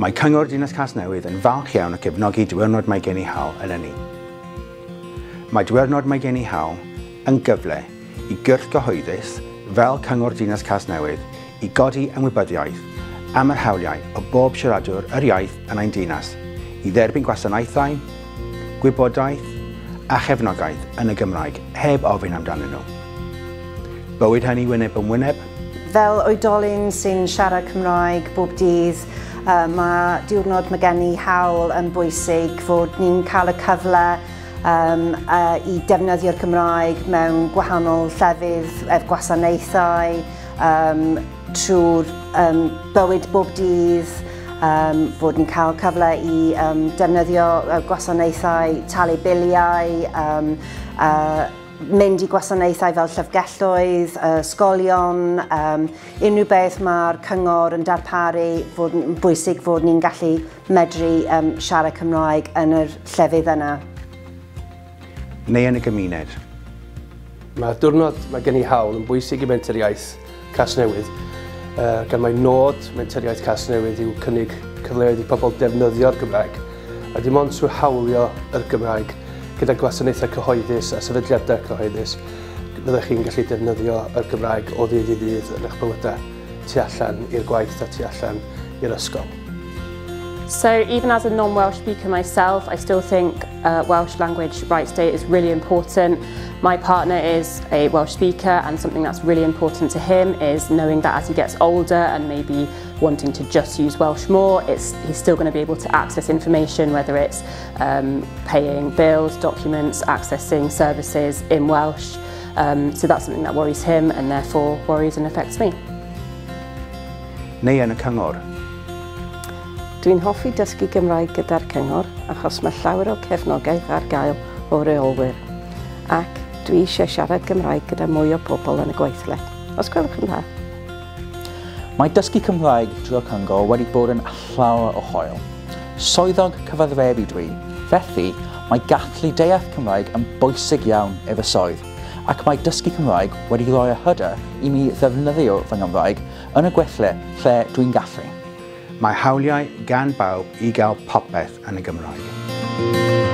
Mae Cyngor Dinas Casnewydd yn falch iawn o gefnogi diwrnod Mae Gen I Hawl eleni. Mae diwrnod Mae Gen I Hawl yn gyfle i gyrff gyhoeddus fel Cyngor Dinas Casnewydd i godi ymwybyddiaeth am yr hawliau o bob siaradwr yr iaith yn ein dinas i dderbyn gwasanaethau, gwybodaeth a chefnogaeth yn y Gymraeg heb ofyn amdanyn nhw. Bywyd hynny wyneb yn wyneb. Fel oedolyn sy'n siarad Cymraeg bob dydd, mae diwrnod Mae Gen I Hawl yn bwysig fod ni'n cael y cyfle i defnyddio'r Gymraeg mewn gwahanol llefydd gwasanaethau, trwy'r bywyd bob dydd, fod ni'n cael cyfle i defnyddio gwasanaethau talu biliau, mynd i gwasanaethau fel llyfgelloedd, ysgolion, unrhyw beth mae'r cyngor yn darparu fod yn bwysig fod ni'n gallu medru siarad Cymraeg yn yr llefydd yna. Neu yn y gymuned. Mae diwrnod Mae Gen I Hawl yn bwysig i Mentoriaeth Casnewydd, gan mae nod Mentoriaeth Casnewydd yw cynnig cyfleoedd i pobl defnyddio'r Gymraeg, a dim ond trwy hawlio yr Gymraeg gyda gwasanaethau cyhoeddus a sefydliadau cyhoeddus, fyddwch chi'n gallu defnyddio y Gymraeg o ddydd i ddydd yn eich bywydau tu allan i'r gwaith a tu allan i'r ysgol. So even as a non-Welsh speaker myself, I still think Welsh language rights day is really important. My partner is a Welsh speaker, and something that's really important to him is knowing that as he gets older and maybe wanting to just use Welsh more, he's still going to be able to access information, whether it's paying bills, documents, accessing services in Welsh. So that's something that worries him and therefore worries and affects me. Neu yn y cyngor. Dwi'n hoffi dysgu Gymraeg gyda'r cyngor achos mae llawer o cefnogaeth ar gael o reolwyr. Ac dwi eisiau siarad Gymraeg gyda mwy o bobl yn y gweithle. Os gwelwch yn dda. Mae dysgu Cymraeg drwy'r cyngor wedi bod yn llawer o hoel. Swyddog cyfathrebu dwi, felly mae gallu deall Cymraeg yn bwysig iawn efo swydd, ac mae dysgu Cymraeg wedi rhoi y hyder i mi ddefnyddio fy Gymraeg yn y gweithle lle dwi'n gallu. Mae hawliau gan bawb i gael popeth yn y Gymraeg.